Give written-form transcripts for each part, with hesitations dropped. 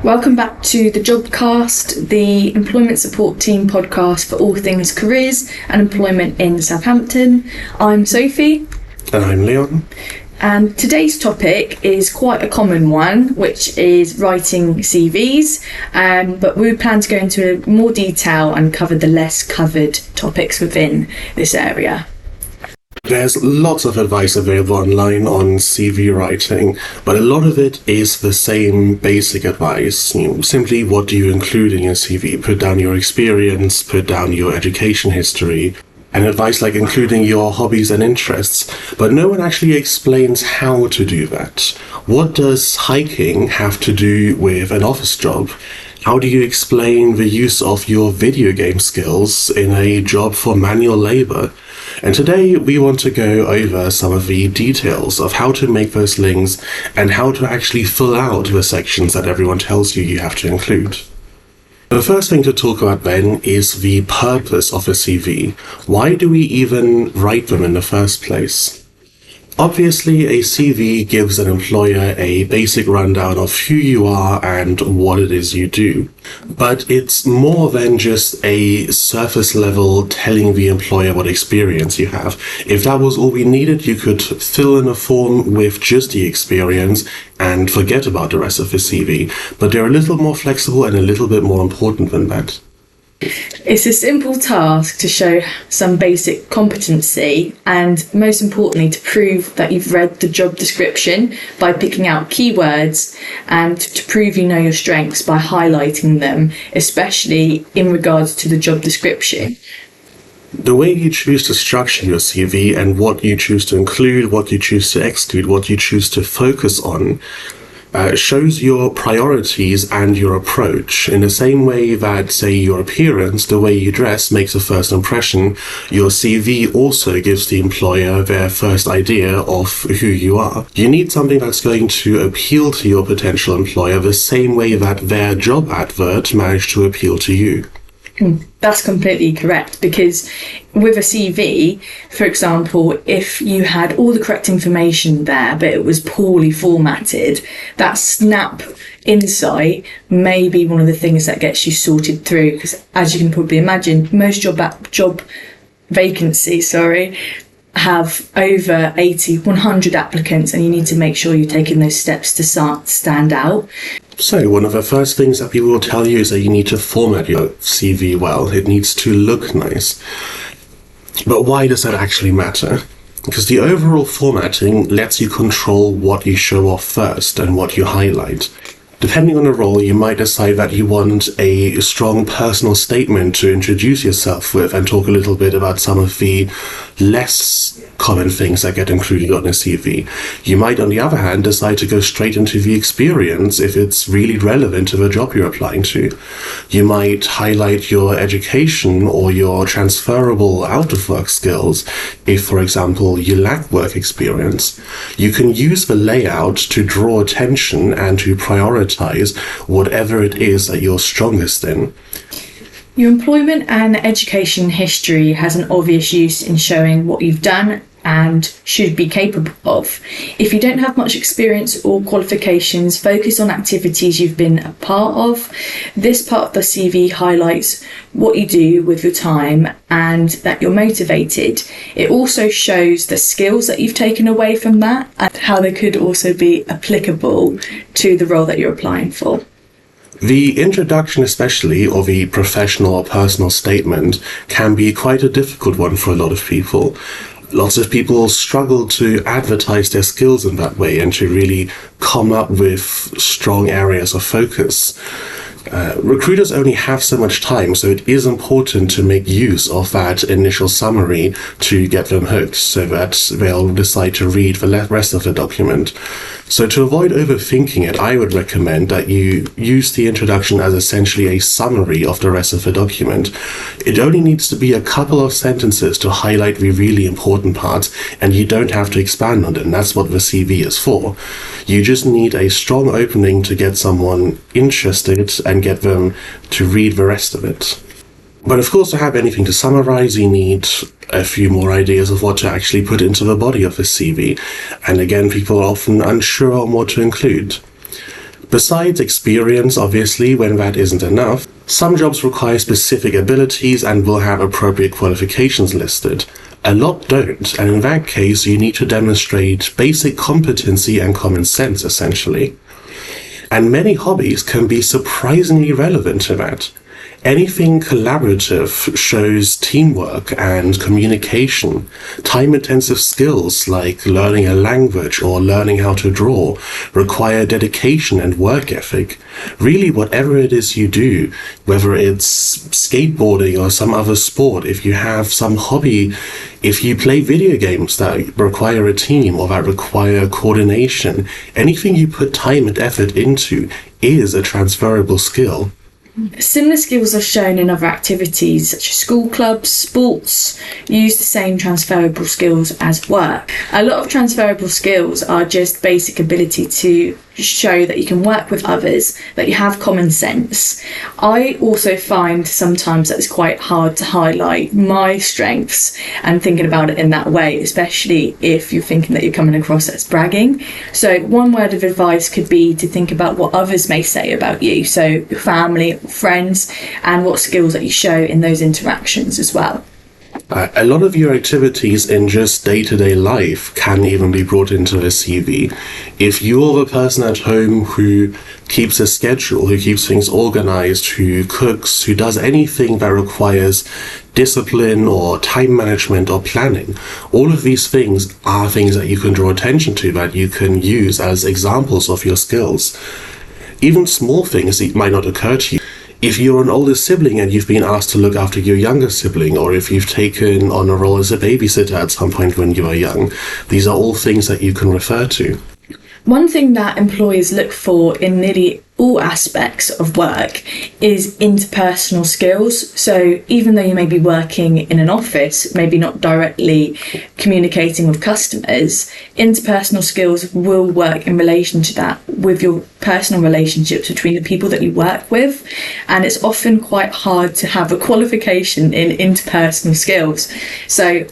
Welcome back to the JOBCAST, the employment support team podcast for all things careers and employment in Southampton. I'm Sophie. And I'm Leon. And today's topic is quite a common one, which is writing CVs, but we plan to go into more detail and cover the less covered topics within this area. There's lots of advice available online on CV writing, but a lot of it is the same basic advice. Simply, what do you include in your CV? Put down your experience, put down your education history, and advice like including your hobbies and interests. But no one actually explains how to do that. What does hiking have to do with an office job? How do you explain the use of your video game skills in a job for manual labor? And today we want to go over some of the details of how to make those links and how to actually fill out the sections that everyone tells you you have to include. The first thing to talk about then is the purpose of a CV. Why do we even write them in the first place? Obviously, a CV gives an employer a basic rundown of who you are and what it is you do. But it's more than just a surface level telling the employer what experience you have. If that was all we needed, you could fill in a form with just the experience and forget about the rest of the CV. But they're a little more flexible and a little bit more important than that. It's a simple task to show some basic competency and, most importantly, to prove that you've read the job description by picking out keywords, and to prove you know your strengths by highlighting them, especially in regards to the job description. The way you choose to structure your CV and what you choose to include, what you choose to exclude, what you choose to focus on, shows your priorities and your approach. In the same way that, say, your appearance, the way you dress, makes a first impression, your CV also gives the employer their first idea of who you are. You need something that's going to appeal to your potential employer the same way that their job advert managed to appeal to you. That's completely correct, because with a CV, for example, if you had all the correct information there but it was poorly formatted, that snap insight may be one of the things that gets you sorted through, because as you can probably imagine, most job vacancies have over 100 applicants, and you need to make sure you're taking those steps to stand out. So one of the first things that people will tell you is that you need to format your CV well. It needs to look nice. But why does that actually matter? Because the overall formatting lets you control what you show off first and what you highlight. Depending on the role, you might decide that you want a strong personal statement to introduce yourself with and talk a little bit about some of the less common things that get included on a CV. You might, on the other hand, decide to go straight into the experience if it's really relevant to the job you're applying to. You might highlight your education or your transferable out-of-work skills if, for example, you lack work experience. You can use the layout to draw attention and to prioritize whatever it is that you're strongest in. Your employment and education history has an obvious use in showing what you've done and should be capable of. If you don't have much experience or qualifications, focus on activities you've been a part of. This part of the CV highlights what you do with your time and that you're motivated. It also shows the skills that you've taken away from that and how they could also be applicable to the role that you're applying for. The introduction especially, or the professional or personal statement, can be quite a difficult one for a lot of people. Lots of people struggle to advertise their skills in that way and to really come up with strong areas of focus. Recruiters only have so much time, so it is important to make use of that initial summary to get them hooked so that they'll decide to read the rest of the document. So to avoid overthinking it, I would recommend that you use the introduction as essentially a summary of the rest of the document. It only needs to be a couple of sentences to highlight the really important parts, and you don't have to expand on them. That's what the CV is for. You just need a strong opening to get someone interested and get them to read the rest of it. But of course, to have anything to summarize, you need a few more ideas of what to actually put into the body of a CV. And again, people are often unsure on what to include. Besides experience, obviously, when that isn't enough, some jobs require specific abilities and will have appropriate qualifications listed. A lot don't, and in that case, you need to demonstrate basic competency and common sense, essentially. And many hobbies can be surprisingly relevant to that. Anything collaborative shows teamwork and communication. Time-intensive skills like learning a language or learning how to draw require dedication and work ethic. Really, whatever it is you do, whether it's skateboarding or some other sport, if you have some hobby, if you play video games that require a team or that require coordination, anything you put time and effort into is a transferable skill. Similar skills are shown in other activities such as school clubs, sports, use the same transferable skills as work. A lot of transferable skills are just basic ability to show that you can work with others, that you have common sense. I also find sometimes that it's quite hard to highlight my strengths and thinking about it in that way, especially if you're thinking that you're coming across as bragging. So one word of advice could be to think about what others may say about you, so your family, friends, and what skills that you show in those interactions as well. A lot of your activities in just day-to-day life can even be brought into a CV. If you're the person at home who keeps a schedule, who keeps things organized, who cooks, who does anything that requires discipline or time management or planning, all of these things are things that you can draw attention to, that you can use as examples of your skills. Even small things that might not occur to you. If you're an older sibling and you've been asked to look after your younger sibling, or if you've taken on a role as a babysitter at some point when you were young, these are all things that you can refer to. One thing that employers look for in nearly all aspects of work is interpersonal skills. So even though you may be working in an office, maybe not directly communicating with customers, interpersonal skills will work in relation to that with your personal relationships between the people that you work with. And it's often quite hard to have a qualification in interpersonal skills. So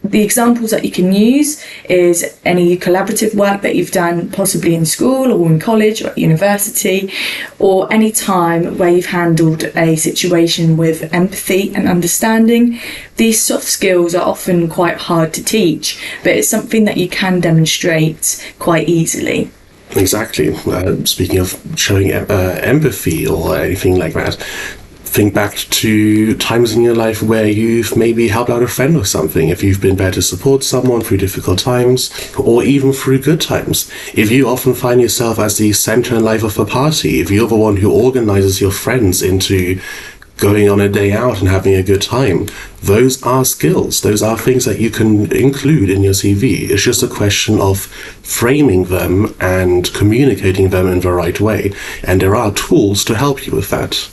the examples that you can use is any collaborative work that you've done possibly in school or in college or at university, or any time where you've handled a situation with empathy and understanding. These soft skills are often quite hard to teach, but it's something that you can demonstrate quite easily. Exactly. Speaking of showing empathy or anything like that, think back to times in your life where you've maybe helped out a friend or something, if you've been there to support someone through difficult times, or even through good times. If you often find yourself as the center in life of a party, if you're the one who organizes your friends into going on a day out and having a good time, those are skills. Those are things that you can include in your CV. It's just a question of framing them and communicating them in the right way. And there are tools to help you with that.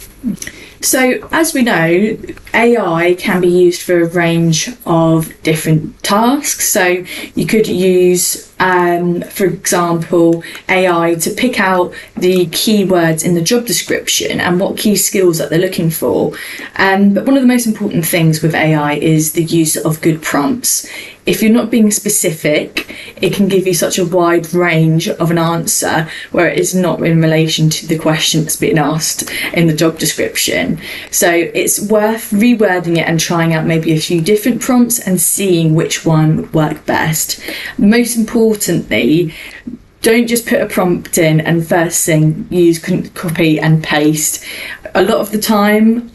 So, as we know, AI can be used for a range of different tasks. So, you could use, for example, AI to pick out the keywords in the job description and what key skills that they're looking for. But one of the most important things with AI is the use of good prompts. If you're not being specific, it can give you such a wide range of an answer where it is not in relation to the question that's being asked in the job description. So it's worth rewording it and trying out maybe a few different prompts and seeing which one would work best. Most importantly, don't just put a prompt in and first thing use copy and paste. A lot of the time,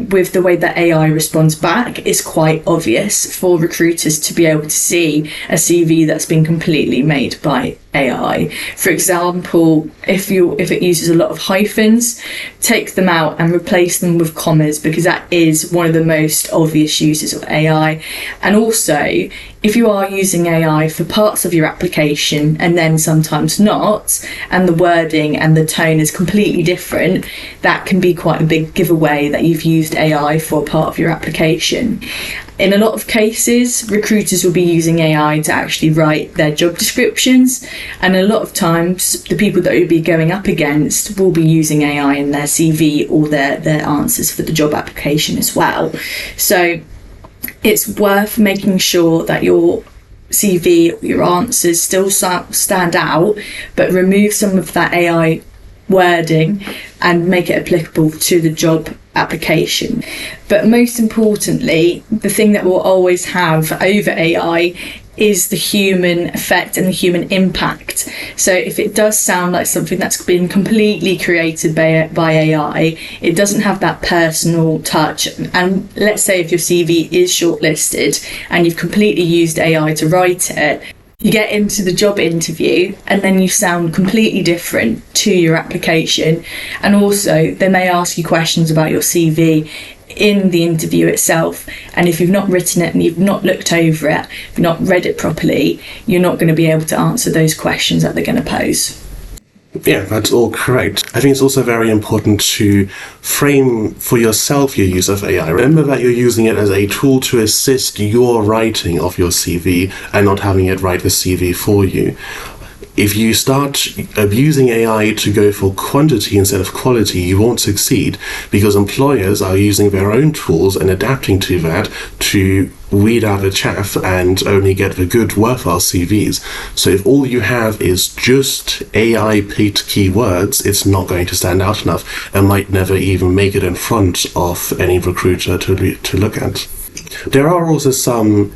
with the way that AI responds back, it's quite obvious for recruiters to be able to see a CV that's been completely made by AI. For example, if it uses a lot of hyphens, take them out and replace them with commas, because that is one of the most obvious uses of AI. And also, if you are using AI for parts of your application and then sometimes not, and the wording and the tone is completely different, that can be quite a big giveaway that you've used AI for part of your application. In a lot of cases, recruiters will be using AI to actually write their job descriptions, and a lot of times the people that you'll be going up against will be using AI in their CV or their answers for the job application as well. So it's worth making sure that your CV, your answers still stand out, but remove some of that AI wording and make it applicable to the job application. But most importantly, the thing that we'll always have over AI is the human effect and the human impact. So if it does sound like something that's been completely created by AI, it doesn't have that personal touch. And let's say if your CV is shortlisted and you've completely used AI to write it, you get into the job interview and then you sound completely different to your application. And also they may ask you questions about your CV in the interview itself, and if you've not written it and you've not looked over it, if you've not read it properly, you're not going to be able to answer those questions that they're going to pose. Yeah, that's all correct. I think it's also very important to frame for yourself your use of AI. Remember that you're using it as a tool to assist your writing of your CV and not having it write the CV for you. If you start abusing AI to go for quantity instead of quality, you won't succeed, because employers are using their own tools and adapting to that to weed out the chaff and only get the good, worthwhile CVs. So if all you have is just AI-picked keywords, it's not going to stand out enough and might never even make it in front of any recruiter to look at. There are also some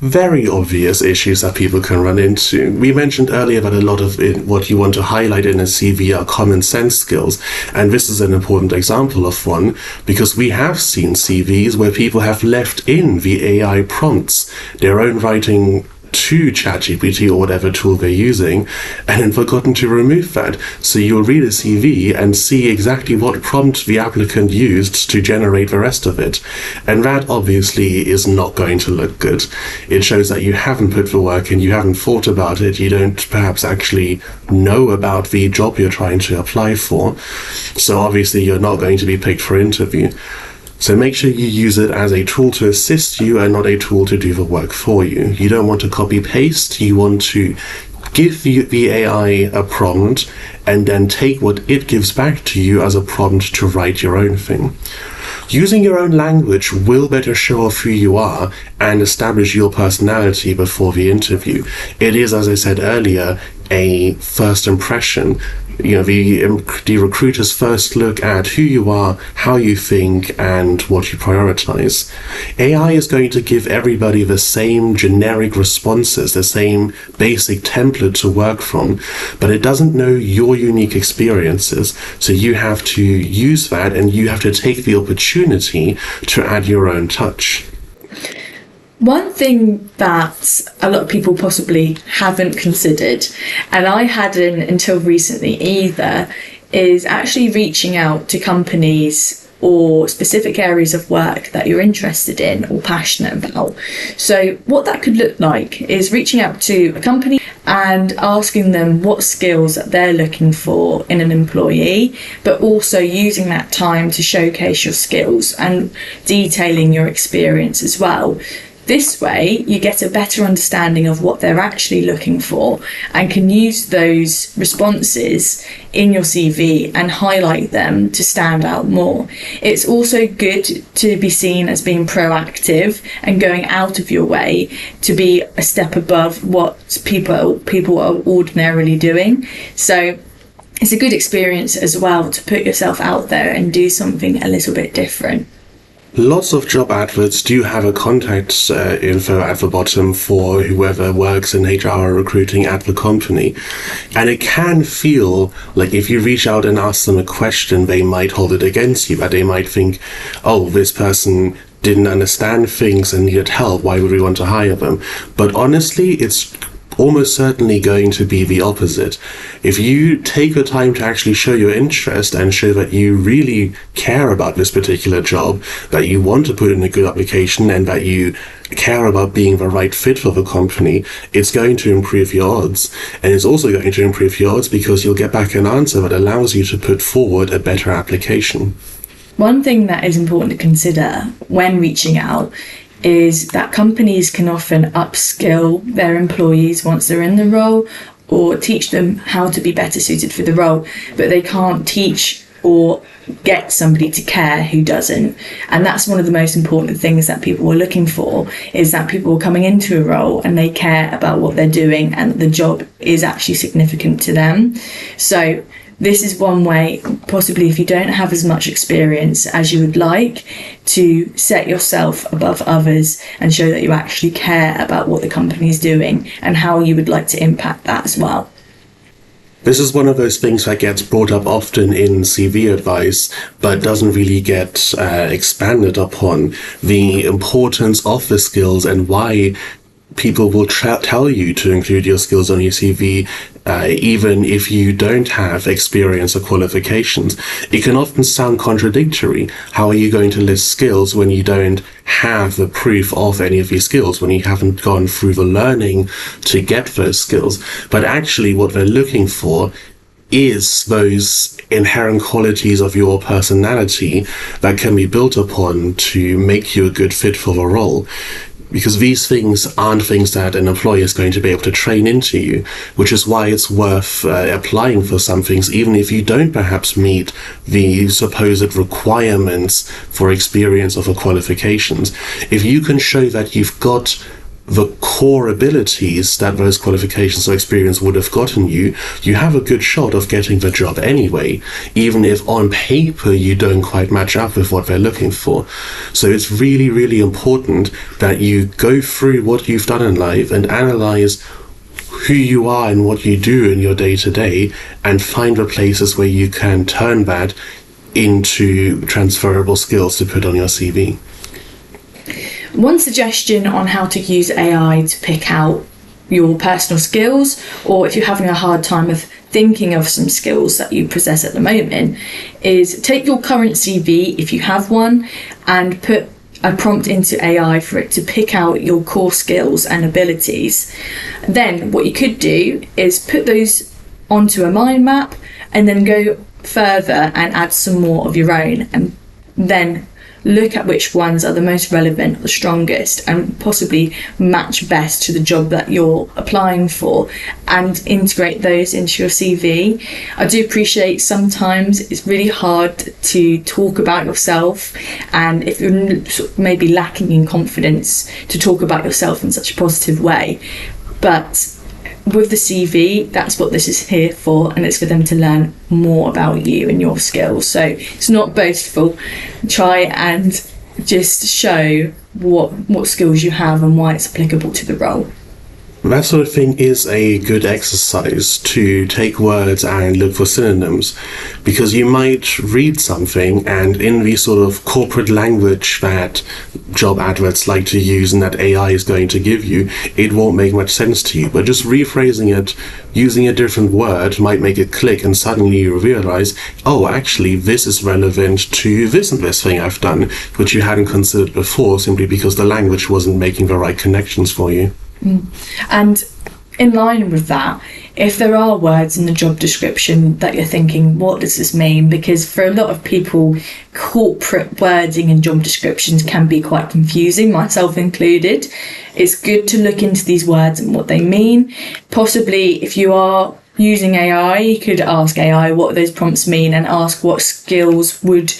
very obvious issues that people can run into. We mentioned earlier that a lot of what you want to highlight in a CV are common sense skills, and this is an important example of one, because we have seen CVs where people have left in the AI prompts, their own writing to ChatGPT or whatever tool they're using, and then forgotten to remove that. So you'll read a CV and see exactly what prompt the applicant used to generate the rest of it. And that obviously is not going to look good. It shows that you haven't put the work in, you haven't thought about it, you don't perhaps actually know about the job you're trying to apply for. So obviously you're not going to be picked for interview. So make sure you use it as a tool to assist you and not a tool to do the work for you. You don't want to copy paste, you want to give the AI a prompt and then take what it gives back to you as a prompt to write your own thing. Using your own language will better show off who you are and establish your personality before the interview. It is, as I said earlier, a first impression. You know, the recruiters first look at who you are, how you think, and what you prioritize. AI is going to give everybody the same generic responses, the same basic template to work from, but it doesn't know your unique experiences. So you have to use that, and you have to take the opportunity to add your own touch. One thing that a lot of people possibly haven't considered, and I hadn't until recently either, is actually reaching out to companies or specific areas of work that you're interested in or passionate about. So what that could look like is reaching out to a company and asking them what skills that they're looking for in an employee, but also using that time to showcase your skills and detailing your experience as well. This way, you get a better understanding of what they're actually looking for and can use those responses in your CV and highlight them to stand out more. It's also good to be seen as being proactive and going out of your way to be a step above what people are ordinarily doing. So it's a good experience as well to put yourself out there and do something a little bit different. Lots of job adverts do have a contact info at the bottom for whoever works in HR or recruiting at the company. And it can feel like if you reach out and ask them a question, they might hold it against you, but they might think, oh, this person didn't understand things and needed help, why would we want to hire them? But honestly, it's almost certainly going to be the opposite. If you take the time to actually show your interest and show that you really care about this particular job, that you want to put in a good application and that you care about being the right fit for the company, it's going to improve your odds. And it's also going to improve your odds because you'll get back an answer that allows you to put forward a better application. One thing that is important to consider when reaching out is that companies can often upskill their employees once they're in the role or teach them how to be better suited for the role, but they can't teach or get somebody to care who doesn't. And that's one of the most important things that people are looking for, is that people are coming into a role and they care about what they're doing and the job is actually significant to them. So this is one way, possibly if you don't have as much experience as you would like, to set yourself above others and show that you actually care about what the company is doing and how you would like to impact that as well. This is one of those things that gets brought up often in CV advice, but doesn't really get expanded upon. The importance of the skills and why people will tell you to include your skills on your CV, even if you don't have experience or qualifications. It can often sound contradictory. How are you going to list skills when you don't have the proof of any of your skills, when you haven't gone through the learning to get those skills? But actually what they're looking for is those inherent qualities of your personality that can be built upon to make you a good fit for the role. Because these things aren't things that an employer is going to be able to train into you, which is why it's worth applying for some things, even if you don't perhaps meet the supposed requirements for experience or for qualifications. If you can show that you've got the core abilities that those qualifications or experience would have gotten you, you have a good shot of getting the job anyway, even if on paper you don't quite match up with what they're looking for. So it's really, really important that you go through what you've done in life and analyze who you are and what you do in your day-to-day, and find the places where you can turn that into transferable skills to put on your CV. One suggestion on how to use AI to pick out your personal skills, or if you're having a hard time of thinking of some skills that you possess at the moment, is take your current CV, if you have one, and put a prompt into AI for it to pick out your core skills and abilities. Then what you could do is put those onto a mind map and then go further and add some more of your own, and then look at which ones are the most relevant, the strongest, and possibly match best to the job that you're applying for, and integrate those into your CV. I do appreciate sometimes it's really hard to talk about yourself, and if you're maybe lacking in confidence to talk about yourself in such a positive way. But with the CV, that's what this is here for, and it's for them to learn more about you and your skills. So it's not boastful. Try and just show what skills you have and why it's applicable to the role. That sort of thing is a good exercise, to take words and look for synonyms, because you might read something and in the sort of corporate language that job adverts like to use and that AI is going to give you, it won't make much sense to you. But just rephrasing it, using a different word, might make it click, and suddenly you realize, oh, actually this is relevant to this and this thing I've done, which you hadn't considered before, simply because the language wasn't making the right connections for you. And in line with that, if there are words in the job description that you're thinking, what does this mean? Because for a lot of people, corporate wording in job descriptions can be quite confusing, myself included. It's good to look into these words and what they mean. Possibly, if you are using AI, you could ask AI what those prompts mean and ask what skills would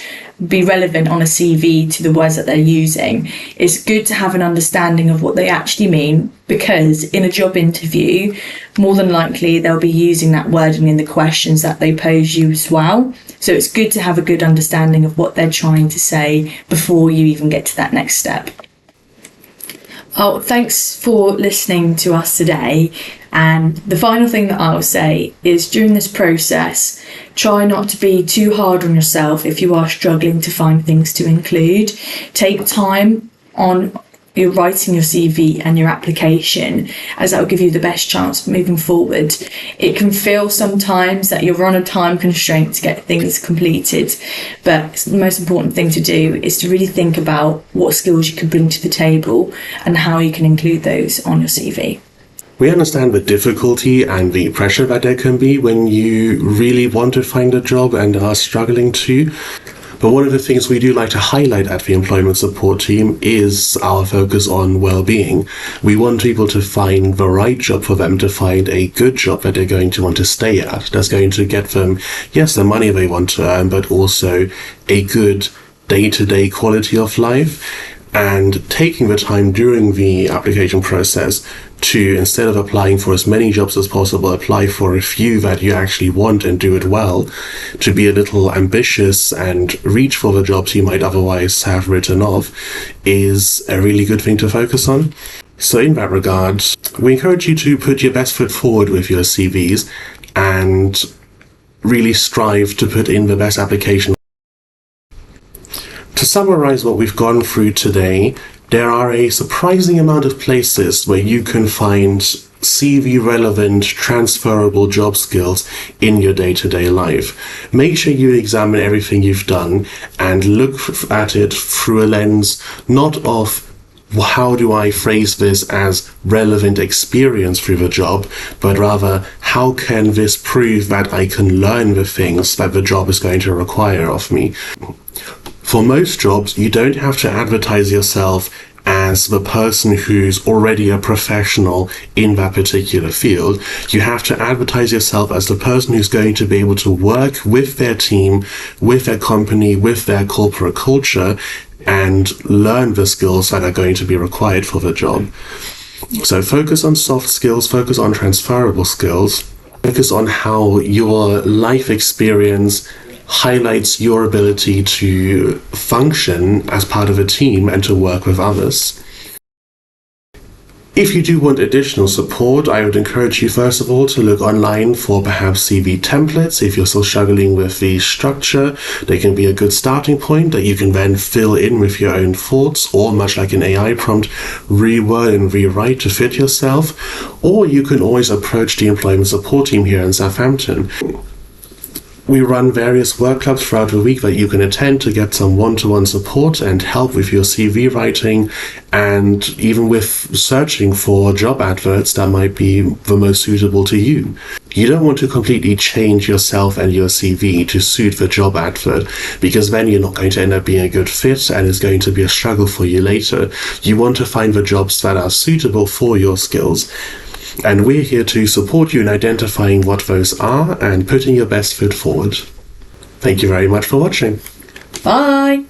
be relevant on a CV to the words that they're using. It's good to have an understanding of what they actually mean, because in a job interview, more than likely they'll be using that wording in the questions that they pose you as well. So it's good to have a good understanding of what they're trying to say before you even get to that next step. Oh, thanks for listening to us today. And the final thing that I'll say is, during this process, try not to be too hard on yourself if you are struggling to find things to include. Take time on your writing your CV and your application, as that will give you the best chance moving forward. It can feel sometimes that you're on a time constraint to get things completed, but the most important thing to do is to really think about what skills you can bring to the table and how you can include those on your CV. We understand the difficulty and the pressure that there can be when you really want to find a job and are struggling to. But one of the things we do like to highlight at the employment support team is our focus on well-being. We want people to find the right job for them, to find a good job that they're going to want to stay at, that's going to get them, yes, the money they want to earn, but also a good day-to-day quality of life. and taking the time during the application process to, instead of applying for as many jobs as possible, apply for a few that you actually want and do it well, to be a little ambitious and reach for the jobs you might otherwise have written off, is a really good thing to focus on. So in that regard, we encourage you to put your best foot forward with your CVs and really strive to put in the best application. To summarize what we've gone through today, there are a surprising amount of places where you can find CV relevant, transferable job skills in your day-to-day life. Make sure you examine everything you've done and look at it through a lens not of how do I phrase this as relevant experience through the job, but rather how can this prove that I can learn the things that the job is going to require of me. For most jobs, you don't have to advertise yourself as the person who's already a professional in that particular field. You have to advertise yourself as the person who's going to be able to work with their team, with their company, with their corporate culture, and learn the skills that are going to be required for the job. So focus on soft skills, focus on transferable skills, focus on how your life experience highlights your ability to function as part of a team and to work with others. If you do want additional support, I would encourage you first of all to look online for perhaps CV templates. If you're still struggling with the structure, they can be a good starting point that you can then fill in with your own thoughts, or much like an AI prompt, reword and rewrite to fit yourself. Or you can always approach the employment support team here in Southampton. We run various work clubs throughout the week that you can attend to get some one-to-one support and help with your CV writing, and even with searching for job adverts that might be the most suitable to you. You don't want to completely change yourself and your CV to suit the job advert, because then you're not going to end up being a good fit and it's going to be a struggle for you later. You want to find the jobs that are suitable for your skills. And we're here to support you in identifying what those are and putting your best foot forward. Thank you very much for watching. Bye!